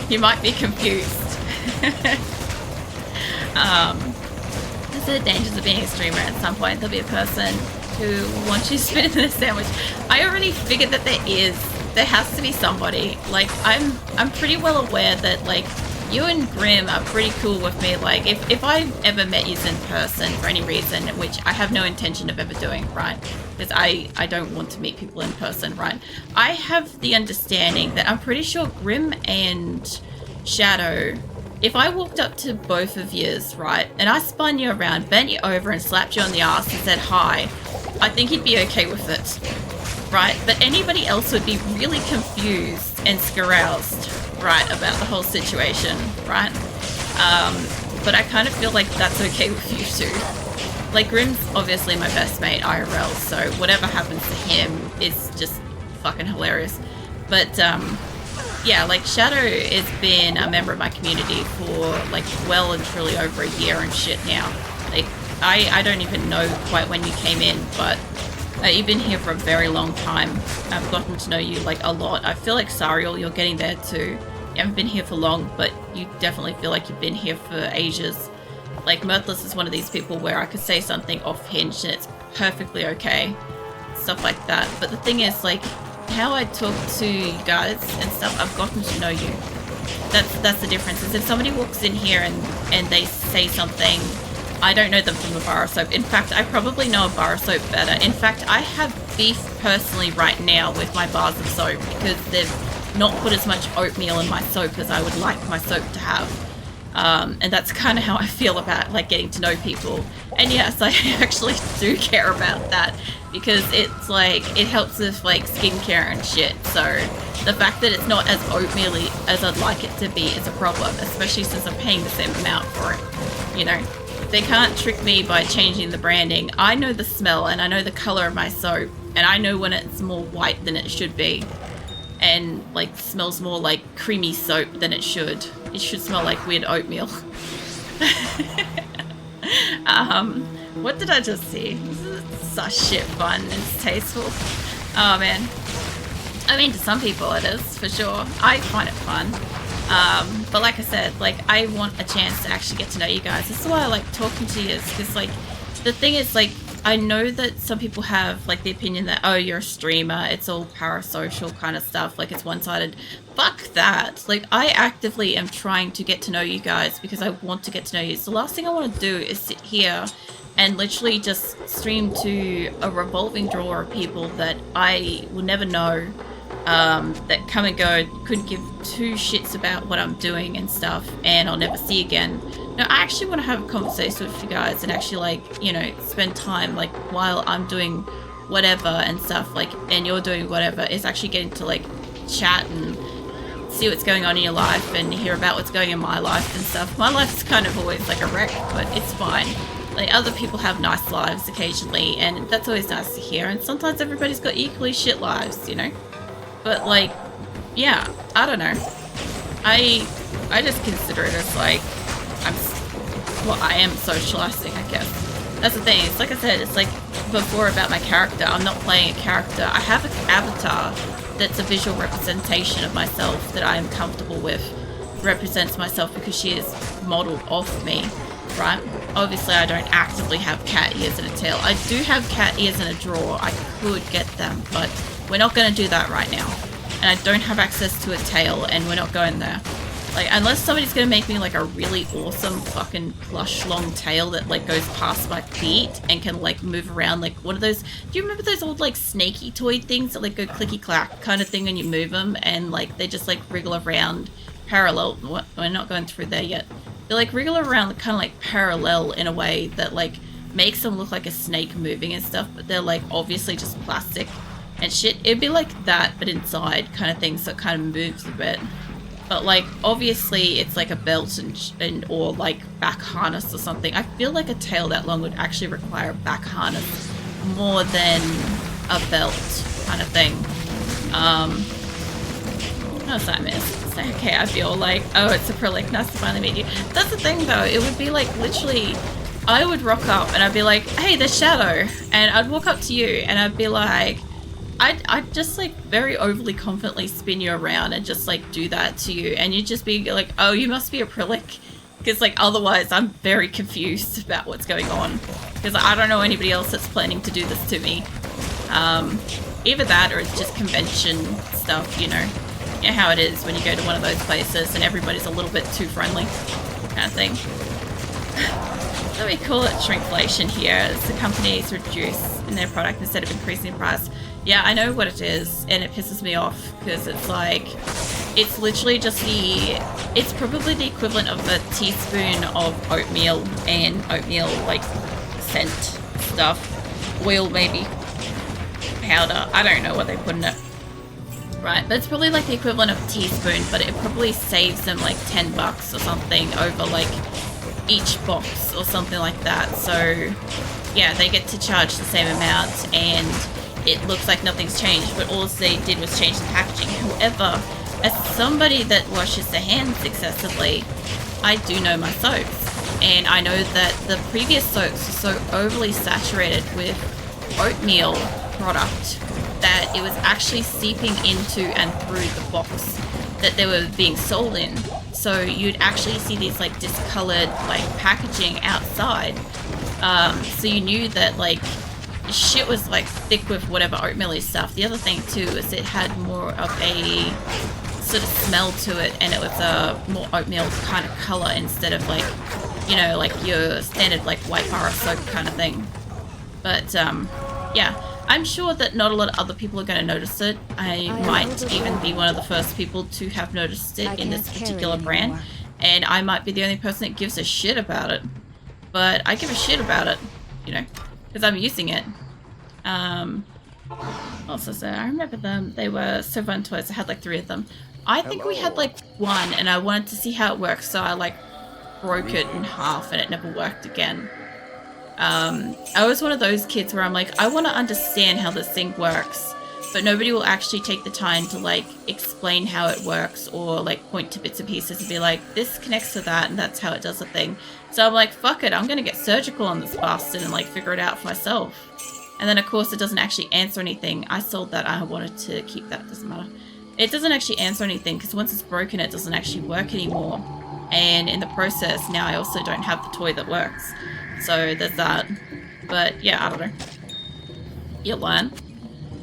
You might be confused. There's the dangers of being a streamer. At some point there'll be a person who wants you to spit in their sandwich. I already figured that there has to be somebody. Like, I'm pretty well aware that, like, you and Grim are pretty cool with me. Like, if I ever met you in person for any reason, which I have no intention of ever doing, right? Because I don't want to meet people in person, right? I have the understanding that I'm pretty sure Grim and Shadow, if I walked up to both of yous, right, and I spun you around, bent you over and slapped you on the ass and said hi, I think you'd be okay with it, right? But anybody else would be really confused and scaroused, right, about the whole situation, right? But I kind of feel like that's okay with you too. Like, Grim's obviously my best mate IRL, so whatever happens to him is just fucking hilarious. But yeah, like, Shadow has been a member of my community for like well and truly over a year and shit now. Like, I don't even know quite when you came in, but you've been here for a very long time. I've gotten to know you like a lot. I feel like Sariel, you're getting there too. You haven't been here for long, but you definitely feel like you've been here for ages. Like, Mirthless is one of these people where I could say something off-hinged and it's perfectly okay. Stuff like that. But the thing is, like, how I talk to you guys and stuff, I've gotten to know you. That's the difference. Is if somebody walks in here and they say something, I don't know them from a bar of soap. In fact, I probably know a bar of soap better. In fact, I have beef personally right now with my bars of soap because they've not put as much oatmeal in my soap as I would like my soap to have. And that's kind of how I feel about, like, getting to know people. And yes, I actually do care about that because it's like, it helps with like skincare and shit. So the fact that it's not as oatmeal-y as I'd like it to be is a problem, especially since I'm paying the same amount for it, you know. They can't trick me by changing the branding. I know the smell and I know the color of my soap, and I know when it's more white than it should be and like smells more like creamy soap than it should. It should smell like weird oatmeal. What did I just see? This is such shit fun and it's tasteful. Oh man. I mean, to some people it is, for sure. I find it fun. But like I said, like, I want a chance to actually get to know you guys. This is why I like talking to you, because like, the thing is, like, I know that some people have like the opinion that, oh, you're a streamer, it's all parasocial kind of stuff, like it's one-sided. Fuck that. Like, I actively am trying to get to know you guys because I want to get to know you. So the last thing I want to do is sit here and literally just stream to a revolving door of people that I will never know, that come and go, couldn't give two shits about what I'm doing and stuff, and I'll never see again. No, I actually want to have a conversation with you guys and actually, like, you know, spend time, like, while I'm doing whatever and stuff, like, and you're doing whatever, is actually getting to, like, chat and see what's going on in your life and hear about what's going in my life and stuff. My life is kind of always like a wreck, but it's fine. Like, other people have nice lives occasionally, and that's always nice to hear, and sometimes everybody's got equally shit lives, you know? But, like, yeah, I don't know. I just consider it as, like, I am socializing, I guess. That's the thing. It's like I said, it's like before about my character. I'm not playing a character. I have an avatar that's a visual representation of myself that I am comfortable with. Represents myself because she is modeled off me, right? Obviously, I don't actively have cat ears and a tail. I do have cat ears in a drawer. I could get them, but we're not going to do that right now. And I don't have access to a tail, and we're not going there. Like, unless somebody's gonna make me like a really awesome fucking plush long tail that like goes past my feet and can like move around, like one of those, do you remember those old like snaky toy things that like go clicky clack kind of thing when you move them, and like they just like wriggle around parallel? We're not going through there yet. They like wriggle around kind of like parallel in a way that like makes them look like a snake moving and stuff, but they're like obviously just plastic and shit. It'd be like that but inside kind of thing, so it kind of moves a bit. But like obviously it's like a belt and or like back harness or something. I feel like a tail that long would actually require a back harness more than a belt kind of thing. How's that, miss? It's like, okay, I feel like, oh, it's super like nice to finally meet you. That's the thing though, it would be like literally I would rock up and I'd be like, hey, there's Shadow, and I'd walk up to you and I'd be like, I'd just like very overly confidently spin you around and just like do that to you, and you'd just be like, oh, you must be a Prillic, because like otherwise I'm very confused about what's going on, because I don't know anybody else that's planning to do this to me. Either that or it's just convention stuff, you know how it is when you go to one of those places and everybody's a little bit too friendly, kind of thing. So we call it shrinkflation here, as the companies reduce in their product instead of increasing in price. Yeah, I know what it is, and it pisses me off, because it's like, it's literally just it's probably the equivalent of a teaspoon of oatmeal and oatmeal, like, scent stuff. Oil, maybe. Powder. I don't know what they put in it. Right, but it's probably like the equivalent of a teaspoon, but it probably saves them like $10 or something over like each box or something like that. So yeah, they get to charge the same amount and it looks like nothing's changed, but all they did was change the packaging. However, as somebody that washes their hands excessively, I do know my soaps, and I know that the previous soaps were so overly saturated with oatmeal product that it was actually seeping into and through the box that they were being sold in. So you'd actually see these like discolored like packaging outside. So you knew that like shit was like thick with whatever oatmeal stuff. The other thing too is it had more of a sort of smell to it, and it was a more oatmeal kind of color instead of like, you know, like your standard like white bar of soap kind of thing. But yeah, I'm sure that not a lot of other people are going to notice it. I might even be one of the first people to have noticed it in this particular brand, and I might be the only person that gives a shit about it. But I give a shit about it, you know, because I'm using it. Also, so I remember them. They were so fun toys. I had like 3 of them. I think we had like 1, and I wanted to see how it works, so I like broke it in half, and it never worked again. I was one of those kids where I'm like, I want to understand how this thing works, but nobody will actually take the time to like explain how it works or like point to bits and pieces and be like, this connects to that and that's how it does a thing. So I'm like, fuck it, I'm gonna get surgical on this bastard and like figure it out for myself. And then of course it doesn't actually answer anything. I sold that, I wanted to keep that, doesn't matter. It doesn't actually answer anything because once it's broken it doesn't actually work anymore. And in the process now I also don't have the toy that works. So there's that. But yeah, I don't know. You learn.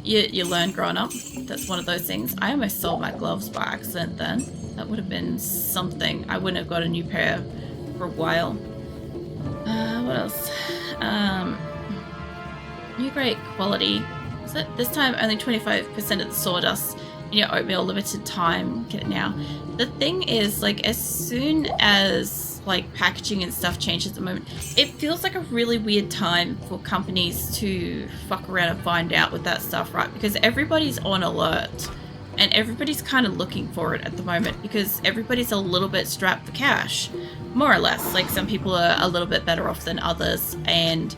You learn growing up. That's one of those things. I almost sold my gloves by accident then. That would have been something. I wouldn't have got a new pair for a while. What else? New great quality. Is it? This time only 25% of the sawdust in your oatmeal, limited time. Get it now. The thing is, like, as soon as like packaging and stuff changes at the moment, it feels like a really weird time for companies to fuck around and find out with that stuff, right? Because everybody's on alert and everybody's kind of looking for it at the moment because everybody's a little bit strapped for cash, more or less. Like some people are a little bit better off than others, and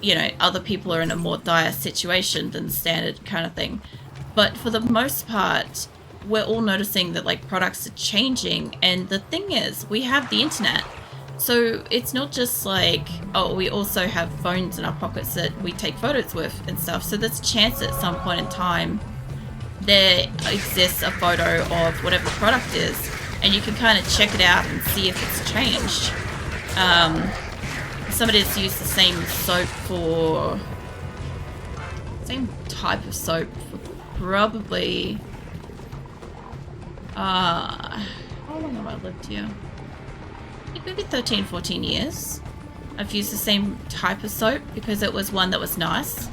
you know, other people are in a more dire situation than standard kind of thing. But for the most part, we're all noticing that like products are changing, and the thing is we have the internet, so it's not just like, oh, we also have phones in our pockets that we take photos with and stuff. So there's a chance at some point in time there exists a photo of whatever the product is, and you can kind of check it out and see if it's changed. Somebody's used the same soap for same type of soap for probably how long have I lived here? I think maybe 13, 14 years. I've used the same type of soap because it was one that was nice.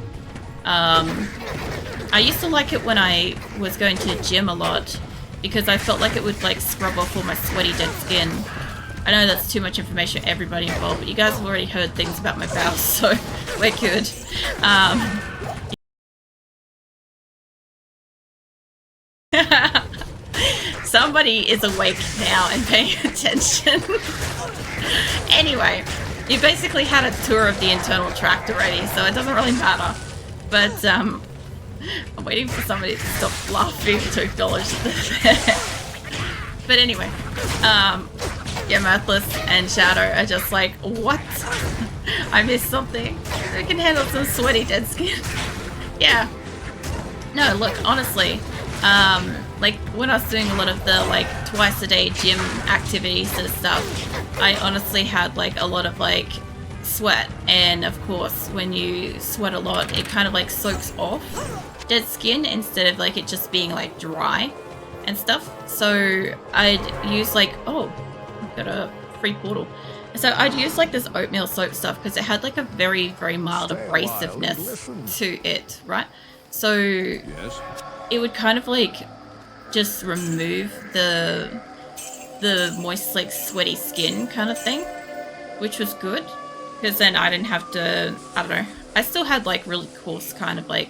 I used to like it when I was going to the gym a lot because I felt like it would like scrub off all my sweaty dead skin. I know that's too much information for everybody involved, but you guys have already heard things about my bowels, so we're good. Somebody is awake now and paying attention. Anyway, you basically had a tour of the internal tract already, so it doesn't really matter. But I'm waiting for somebody to stop laughing to acknowledge that. But anyway, yeah, Mirthless and Shadow are just like, what? I missed something. We can handle some sweaty dead skin. Yeah, No, look, honestly, like when I was doing a lot of the like twice a day gym activities and stuff, I honestly had like a lot of like sweat, and of course when you sweat a lot it kind of like soaks off dead skin instead of like it just being like dry and stuff. So I'd use like, oh, I've got a free portal. So I'd use like this oatmeal soap stuff because it had like a very, very mild abrasiveness to it, right? So it would kind of like just remove the moist, like sweaty skin kind of thing, which was good because then I didn't have to, I don't know, I still had like really coarse kind of like,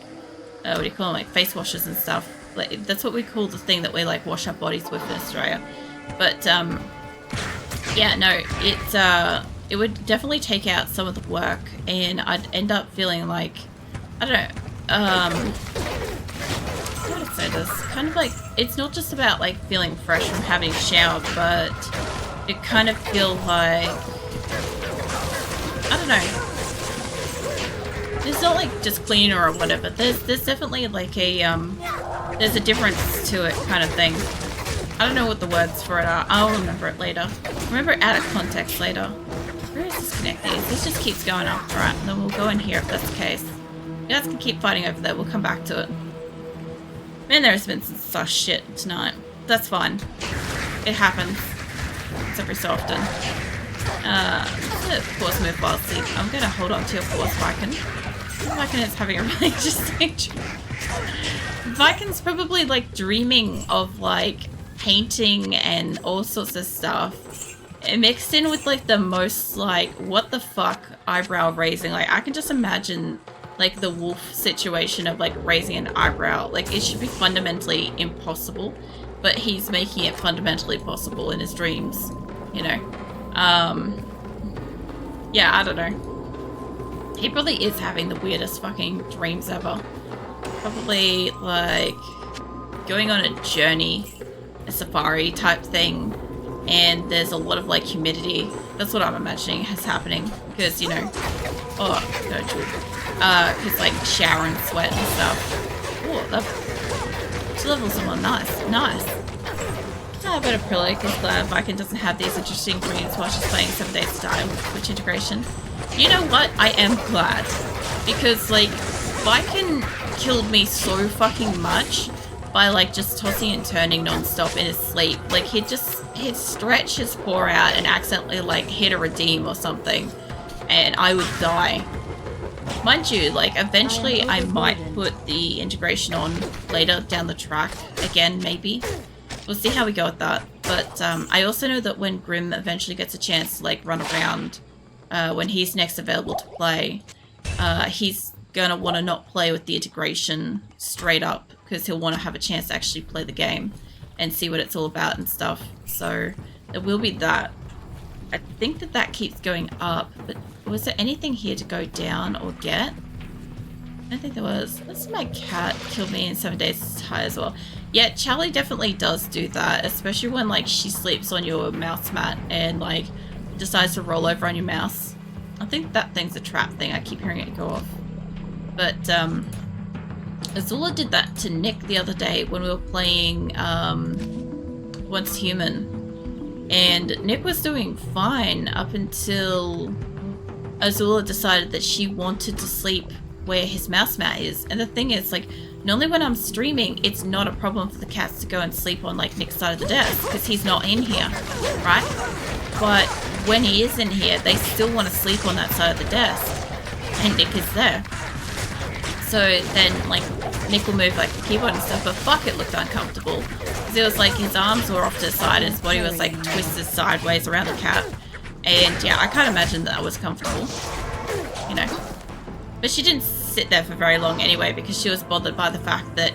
what do you call them, like face washes and stuff. Like, that's what we call the thing that we like wash our bodies with in Australia. But yeah, no, it would definitely take out some of the work, and I'd end up feeling like, I don't know, how would I say this? Kind of like, it's not just about like feeling fresh from having showered, but it kind of feels like, I don't know. It's not like just cleaner or whatever. There's definitely like a there's a difference to it kind of thing. I don't know what the words for it are. I'll remember it later. Remember it out of context later. Where is this connect these? This just keeps going up. Alright, then we'll go in here if that's the case. You guys can keep fighting over there. We'll come back to it. Man, there's been some sus shit tonight. That's fine. It happens. It's every so often. Of course, move while asleep. I'm gonna hold on to your force, Viking. Viking is having a really interesting dream. Vikin's probably like dreaming of like painting and all sorts of stuff. It mixed in with like the most like what the fuck eyebrow raising. Like I can just imagine like the wolf situation of like raising an eyebrow. Like it should be fundamentally impossible, but he's making it fundamentally possible in his dreams, you know. Yeah, I don't know. He probably is having the weirdest fucking dreams ever. Probably like going on a journey, a safari type thing, and there's a lot of like humidity. That's what I'm imagining is happening because, you know, oh, no, because like shower and sweat and stuff. Oh, that's level someone. Nice, nice. I better pillow because glad Viking doesn't have these interesting dreams while she's playing 7 Days to Die with Twitch integration. You know what? I am glad because like Viking killed me so fucking much by like just tossing and turning non-stop in his sleep. Like he'd stretch his paw out and accidentally like hit a redeem or something and I would die. Mind you, like eventually I might put the integration on later down the track again, maybe. We'll see how we go with that. But I also know that when Grim eventually gets a chance to like run around, when he's next available to play, he's gonna want to not play with the integration straight up because he'll want to have a chance to actually play the game and see what it's all about and stuff. So there will be that. I think that keeps going up, but was there anything here to go down or get? I don't think there was. Let's see, my cat killed me in 7 Days to Die as well. Yeah, Charlie definitely does do that, especially when like she sleeps on your mouse mat and like decides to roll over on your mouse. I think that thing's a trap thing. I keep hearing it go off. But Azula did that to Nick the other day when we were playing Once Human. And Nick was doing fine up until Azula decided that she wanted to sleep where his mouse mat is. And the thing is, like, normally when I'm streaming, it's not a problem for the cats to go and sleep on like Nick's side of the desk because he's not in here, right? But when he is in here, they still want to sleep on that side of the desk and Nick is there. So then like Nick will move like the keyboard and stuff, but fuck, it looked uncomfortable because it was like his arms were off to the side and his body was like twisted sideways around the cat. And yeah, I can't imagine that was comfortable, you know. But she didn't sit there for very long anyway because she was bothered by the fact that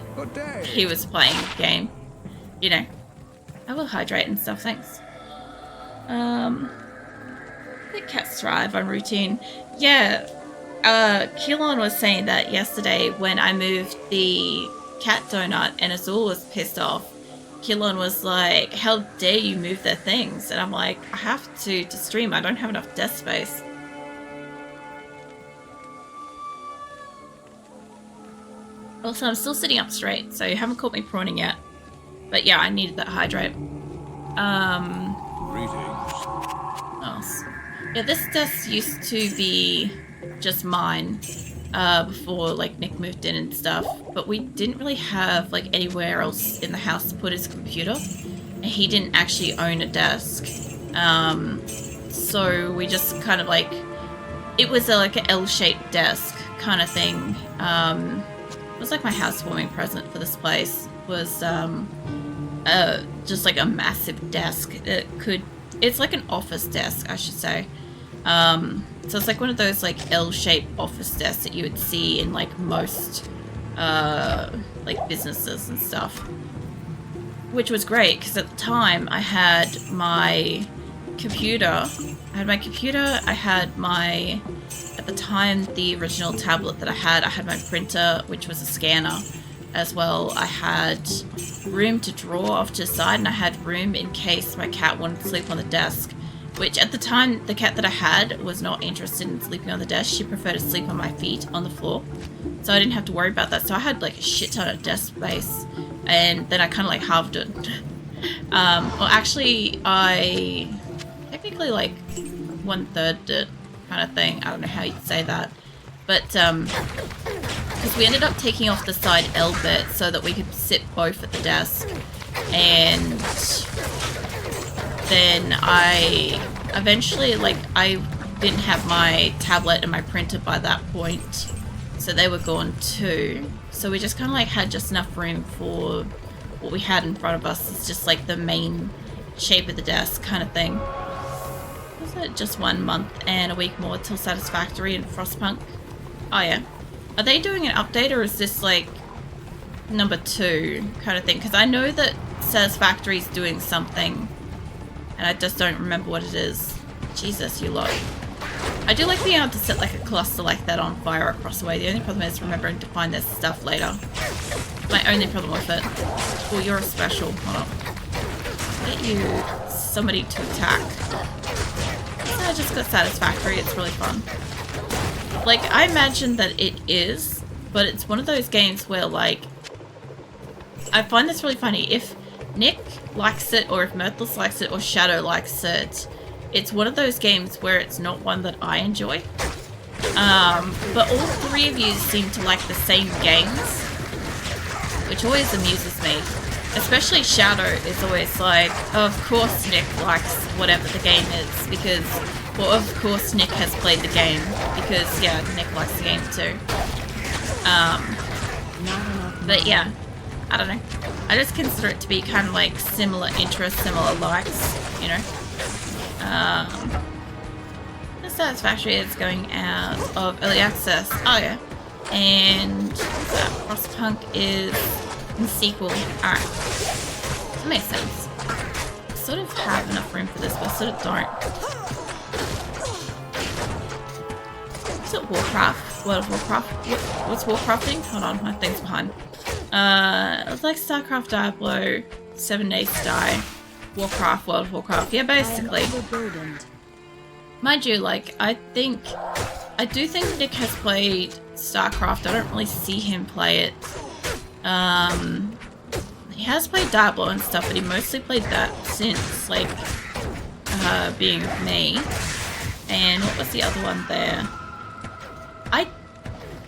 he was playing the game. You know. I will hydrate and stuff, thanks. I think cats thrive on routine. Yeah, Keelan was saying that yesterday when I moved the cat donut and Azul was pissed off. Keelan was like, how dare you move their things? And I'm like, I have to stream. I don't have enough desk space. Also, I'm still sitting up straight, so you haven't caught me prawning yet. But yeah, I needed that hydrate. Greetings. Oh, yeah, this desk used to be just mine before like Nick moved in and stuff. But we didn't really have like anywhere else in the house to put his computer, and he didn't actually own a desk. So we just kind of like, it was like an L-shaped desk kind of thing. It was like my housewarming present for this place. Was just like a massive desk. It's like an office desk, I should say. So it's like one of those like L-shaped office desks that you would see in like most like businesses and stuff. Which was great because at the time I had my computer. I had my, at the time, the original tablet that I had my printer, which was a scanner as well. I had room to draw off to the side, and I had room in case my cat wanted to sleep on the desk, which at the time, the cat that I had was not interested in sleeping on the desk. She preferred to sleep on my feet on the floor. So I didn't have to worry about that. So I had like a shit ton of desk space, and then I kind of like halved it. Well, actually, I technically like 1/3 it kind of thing. I don't know how you'd say that, but because we ended up taking off the side L bit so that we could sit both at the desk, and then I eventually, like, I didn't have my tablet and my printer by that point, so they were gone too. So we just kind of like had just enough room for what we had in front of us. It's just like the main shape of the desk kind of thing. Was it just 1 month and a week more till Satisfactory and Frostpunk? Oh yeah. Are they doing an update, or is this like number 2 kind of thing? Because I know that Satisfactory is doing something, and I just don't remember what it is. Jesus, you lot. I do like being able to set like a cluster like that on fire across the way. The only problem is remembering to find this stuff later. My only problem with it. Oh, you're a special. Hold on. Get you somebody to attack. So I just got Satisfactory. It's really fun. Like, I imagine that it is, but it's one of those games where, like, I find this really funny. If Nick likes it, or if Myrtles likes it, or Shadow likes it, it's one of those games where it's not one that I enjoy. But all 3 of you seem to like the same games, which always amuses me. Especially Shadow is always like, oh, of course Nick likes whatever the game is, because, well, of course Nick has played the game, because, yeah, Nick likes the game too. But yeah, I don't know. I just consider it to be kind of like similar interests, similar likes, you know. The Satisfactory is going out of early access. Oh yeah. And Frostpunk is in sequel. Alright. That makes sense. I sort of have enough room for this, but I sort of don't. Is it Warcraft? World of Warcraft? What's Warcrafting? Hold on, my thing's behind. It's like StarCraft, Diablo, 7 Days to Die, Warcraft, World of Warcraft. Yeah, basically. Mind you, like, I do think Nick has played StarCraft. I don't really see him play it. He has played Diablo and stuff, but he mostly played that since, like, being with me. And what was the other one there? I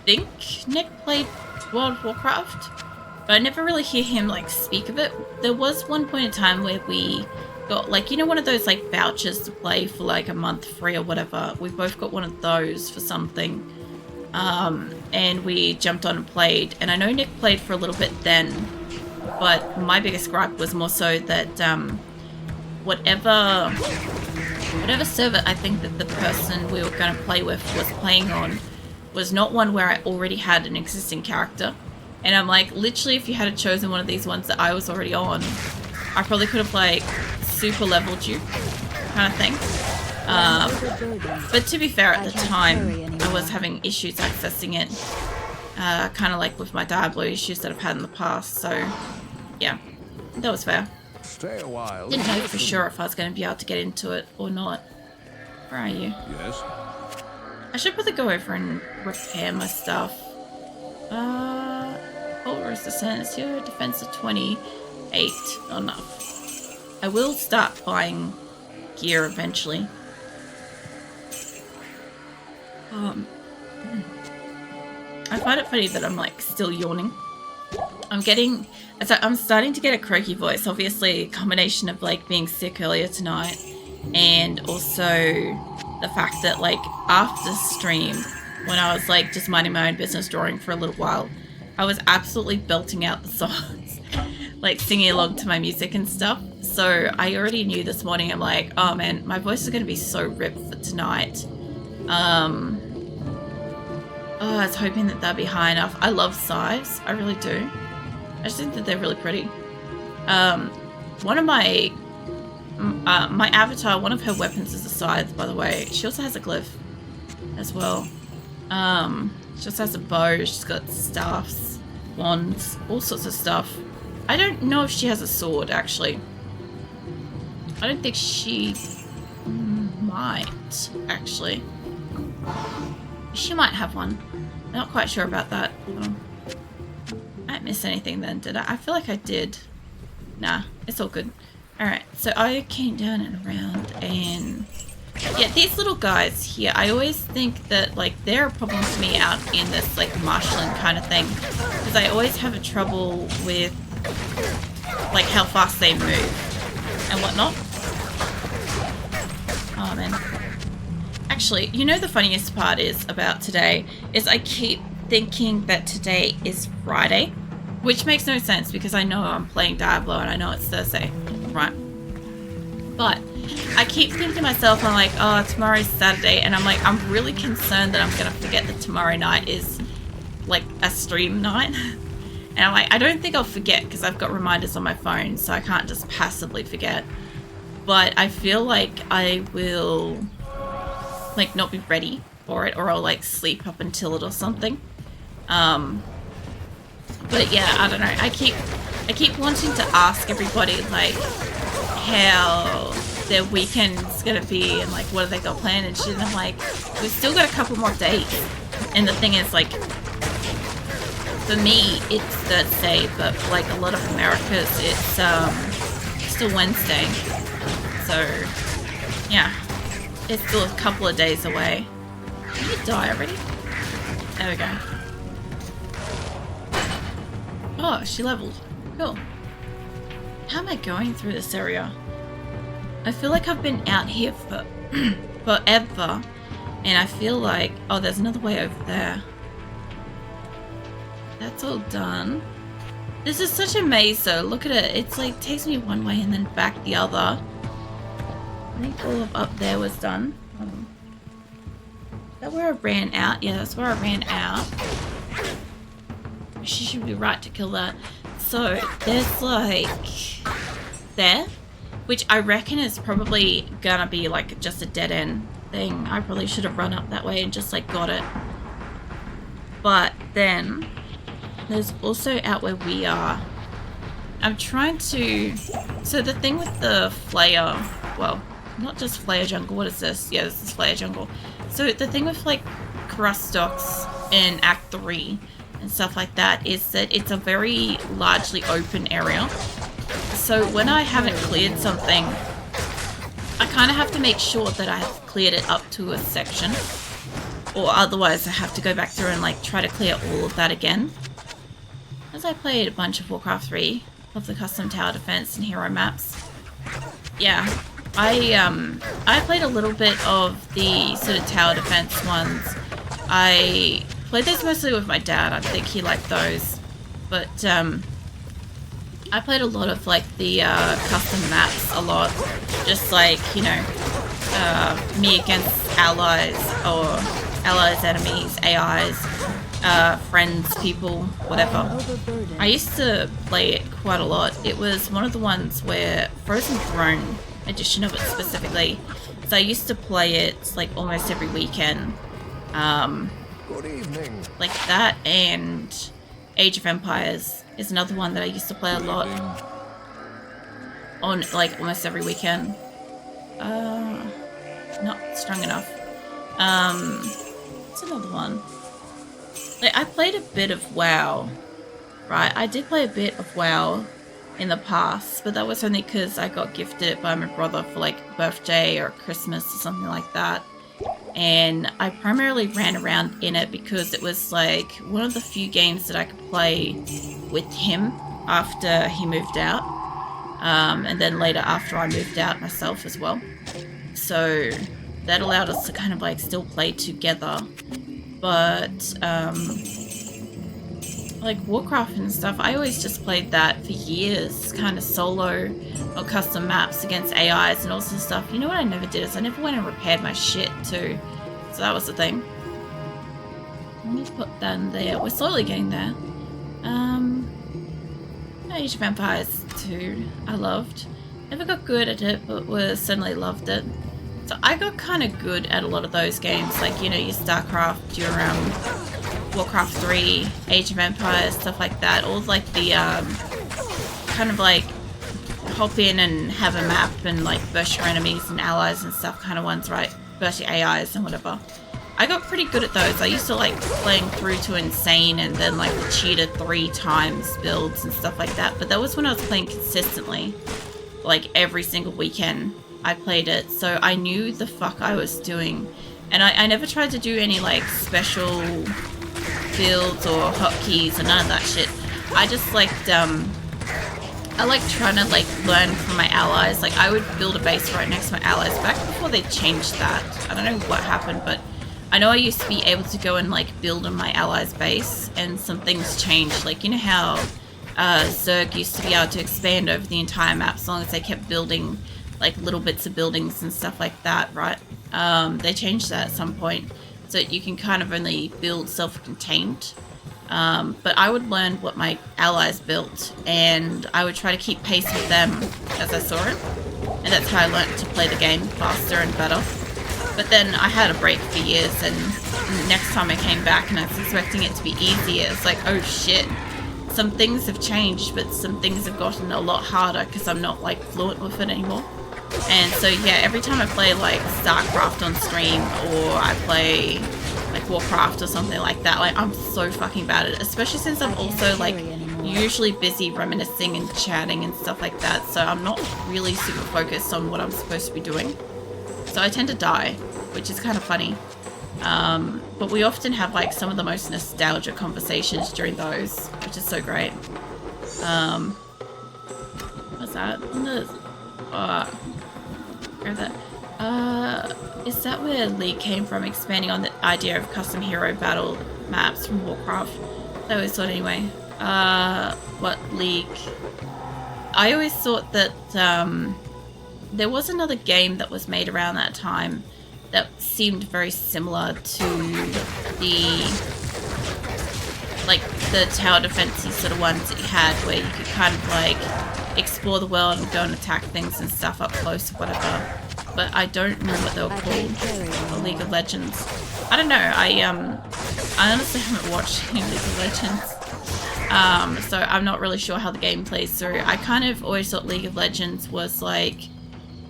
think Nick played World of Warcraft, but I never really hear him, like, speak of it. There was one point in time where we got, like, you know, one of those, like, vouchers to play for, like, a month free or whatever. We both got one of those for something. And we jumped on and played. And I know Nick played for a little bit then, but my biggest gripe was more so that, whatever server I think that the person we were going to play with was playing on was not one where I already had an existing character. And I'm like, literally, if you had chosen one of these ones that I was already on, I probably could have, like, super leveled you, kind of thing. But to be fair, at the time, I was having issues accessing it, kind of like with my Diablo issues that I've had in the past, so, yeah, that was fair. Stay a while. Didn't know for sure if I was going to be able to get into it or not. Where are you? Yes. I should probably go over and repair my stuff. resistant. It's your defense of 28. Not enough. I will start buying gear eventually. I find it funny that I'm like still yawning. I'm starting to get a croaky voice. Obviously, a combination of like being sick earlier tonight and also the fact that like after stream, when I was like just minding my own business drawing for a little while, I was absolutely belting out the songs, like singing along to my music and stuff. So I already knew this morning, I'm like, oh man, my voice is going to be so ripped for tonight. Oh, I was hoping that that'd be high enough. I love sighs. I really do. I just think that they're really pretty. One of my avatar, one of her weapons is a scythe, by the way. She also has a glyph as well. She also has a bow. She's got staffs, wands, all sorts of stuff. I don't know if she has a sword, actually. I don't think she might, actually. She might have one. I'm not quite sure about that. I didn't miss anything then, did I? I feel like I did. Nah, it's all good. Alright, so I came down and around and... yeah, these little guys here, I always think that, like, they're a problem for me out in this, like, marshalling kind of thing. Because I always have a trouble with, like, how fast they move and whatnot. Oh, man. Actually, you know the funniest part is about today is I keep thinking that today is Friday, which makes no sense because I know I'm playing Diablo and I know it's Thursday, right? But I keep thinking to myself, I'm like, oh, tomorrow's Saturday, and I'm like, I'm really concerned that I'm gonna forget that tomorrow night is like a stream night. And I'm like, I don't think I'll forget because I've got reminders on my phone, so I can't just passively forget. But I feel like I will like not be ready for it, or I'll like sleep up until it or something. But yeah, I don't know. I keep wanting to ask everybody like how their weekend's gonna be and like what have they got planned and shit. And I'm like, we've still got a couple more days. And the thing is, like, for me it's Thursday, but for like a lot of Americas it's still Wednesday. So yeah, it's still a couple of days away. Did you die already? There we go. Oh, she leveled. Cool. How am I going through this area? I feel like I've been out here for forever, and I feel like, oh, there's another way over there. That's all done. This is such a maze though. Look at it. It's like takes me one way and then back the other. I think all of up there was done. Is that where I ran out? Yeah, that's where I ran out. She should be right to kill that. So there's like there, which I reckon is probably gonna be like just a dead end thing. I probably should have run up that way and just like got it. But then there's also out where we are. I'm trying to, so the thing with the Flayer, well, not just Flayer Jungle, what is this? Yeah, this is Flayer Jungle. So the thing with like Kurast stocks in Act 3 and stuff like that is that it's a very largely open area. So when I haven't cleared something, I kind of have to make sure that I have cleared it up to a section, or otherwise I have to go back through and like try to clear all of that again. As I played a bunch of Warcraft 3, of the custom tower defense and hero maps. Yeah, I played a little bit of the sort of tower defense ones. I played those mostly with my dad. I think he liked those. But I played a lot of like the custom maps a lot. Just like, you know, me against allies, or allies, enemies, AIs, friends, people, whatever. I used to play it quite a lot. It was one of the ones where Frozen Throne edition of it specifically. So I used to play it like almost every weekend. Good evening. Like that, and Age of Empires is another one that I used to play a lot on like almost every weekend. Not strong enough. What's another one? Like, I played a bit of WoW right? I did play a bit of WoW in the past, but that was only because I got gifted it by my brother for like birthday or Christmas or something like that. And I primarily ran around in it because it was like one of the few games that I could play with him after he moved out. And then later after I moved out myself as well. So that allowed us to kind of like still play together. But like Warcraft and stuff, I always just played that for years, kind of solo or custom maps against AIs and all sorts of stuff. You know what I never did is I never went and repaired my shit too. So that was the thing. Let me put that in there. We're slowly getting there. Age of Empires 2, I loved. Never got good at it, but certainly loved it. So I got kind of good at a lot of those games, like, you know, your StarCraft, your Warcraft 3, Age of Empires, stuff like that. All like the kind of like hop in and have a map and like burst your enemies and allies and stuff kind of ones, right? Burst your AIs and whatever. I got pretty good at those. I used to like playing through to Insane and then like the Cheetah 3 times builds and stuff like that. But that was when I was playing consistently. Like every single weekend I played it. So I knew the fuck I was doing. And I never tried to do any like special builds or hotkeys or none of that shit. I just liked, I like trying to like learn from my allies. Like I would build a base right next to my allies back before they changed that. I don't know what happened, but I know I used to be able to go and like build on my allies base, and some things changed. Like, you know how Zerg used to be able to expand over the entire map as long as they kept building like little bits of buildings and stuff like that, right? They changed that at some point, so you can kind of only build self-contained. But I would learn what my allies built, and I would try to keep pace with them as I saw it. And that's how I learned to play the game faster and better. But then I had a break for years, and next time I came back and I was expecting it to be easier, it's like, oh shit. Some things have changed, but some things have gotten a lot harder because I'm not like fluent with it anymore. And so yeah, every time I play like StarCraft on stream, or I play like Warcraft or something like that, like I'm so fucking bad at it, especially since I'm also like usually busy reminiscing and chatting and stuff like that, so I'm not really super focused on what I'm supposed to be doing. So I tend to die, which is kind of funny. But we often have like some of the most nostalgic conversations during those, which is so great. What's that? Grab that. Is that where League came from, expanding on the idea of custom hero battle maps from Warcraft? That was thought anyway. What League? I always thought that there was another game that was made around that time that seemed very similar to the tower defense sort of ones that you had, where you could kind of like explore the world and go and attack things and stuff up close or whatever. But I don't remember what they were called. Or League of Legends. I don't know. I honestly haven't watched any League of Legends. So I'm not really sure how the game plays through. I kind of always thought League of Legends was like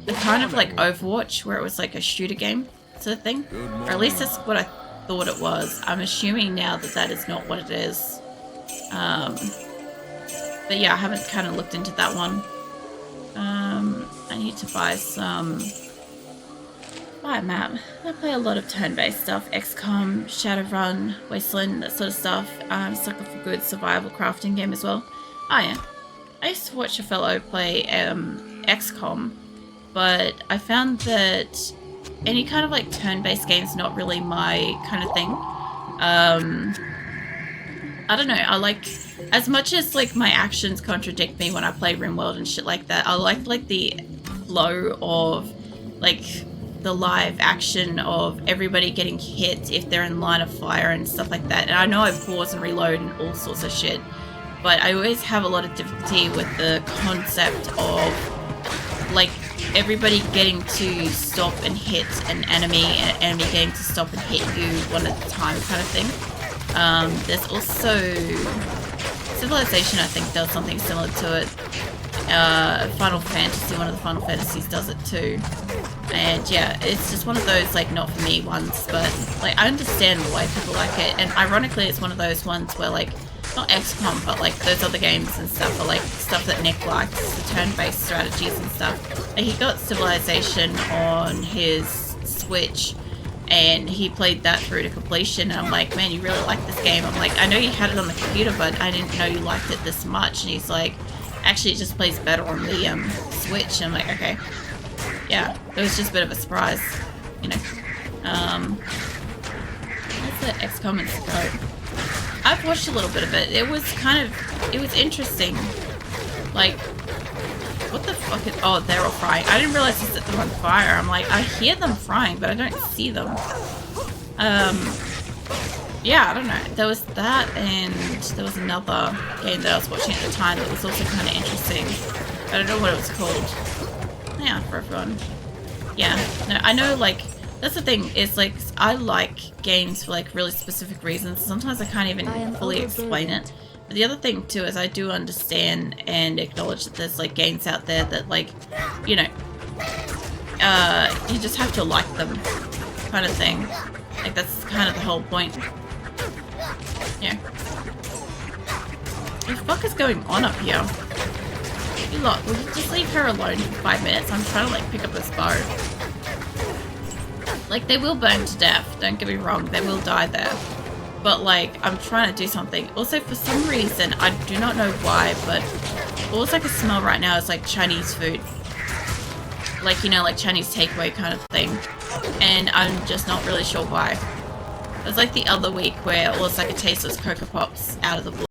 the kind of like Overwatch, where it was like a shooter game sort of thing. Or at least that's what I thought it was. I'm assuming now that that is not what it is. But yeah, I haven't kind of looked into that one. I need to buy a map. I play a lot of turn-based stuff. XCOM, Shadowrun, Wasteland, that sort of stuff. I'm sucker for good survival crafting game as well. Oh yeah. I used to watch a fellow play XCOM, but I found that any kind of like turn-based game is not really my kind of thing. I don't know, I like, as much as like my actions contradict me when I play RimWorld and shit like that, I like the flow of like the live action of everybody getting hit if they're in line of fire and stuff like that. And I know I pause and reload and all sorts of shit, but I always have a lot of difficulty with the concept of like everybody getting to stop and hit an enemy, and an enemy getting to stop and hit you one at a time kind of thing. There's also Civilization, I think, does something similar to it. Final Fantasy, one of the Final Fantasies does it too. And yeah, it's just one of those like not for me ones, but like I understand why people like it. And ironically, it's one of those ones where like not XCOM, but like those other games and stuff, or like stuff that Nick likes, the turn-based strategies and stuff. And he got Civilization on his Switch, and he played that through to completion, and I'm like, man, you really like this game. I'm like, I know you had it on the computer, but I didn't know you liked it this much. And he's like, actually it just plays better on the Switch. And I'm like, okay. Yeah, it was just a bit of a surprise, you know. What's the XCOM and Scope? I've watched a little bit of it. It was interesting. Like, what the fuck is... Oh, they're all frying. I didn't realize to set them on fire. I'm like, I hear them frying, but I don't see them. Yeah, I don't know. There was that, and there was another game that I was watching at the time that was also kind of interesting. I don't know what it was called. Yeah, for everyone. Yeah. No, I know, like... That's the thing, is like, I like games for like really specific reasons. Sometimes I can't even fully explain it. But the other thing too is I do understand and acknowledge that there's like games out there that like, you know, you just have to like them kind of thing. Like that's kind of the whole point. Yeah. What the fuck is going on up here? You lot, will you just leave her alone for 5 minutes? I'm trying to like pick up this bow. Like, they will burn to death, don't get me wrong, they will die there. But, like, I'm trying to do something. Also, for some reason, I do not know why, but all I can smell right now is, like, Chinese food. Like, you know, like Chinese takeaway kind of thing. And I'm just not really sure why. It was like the other week where all I could taste was Cocoa Pops out of the blue.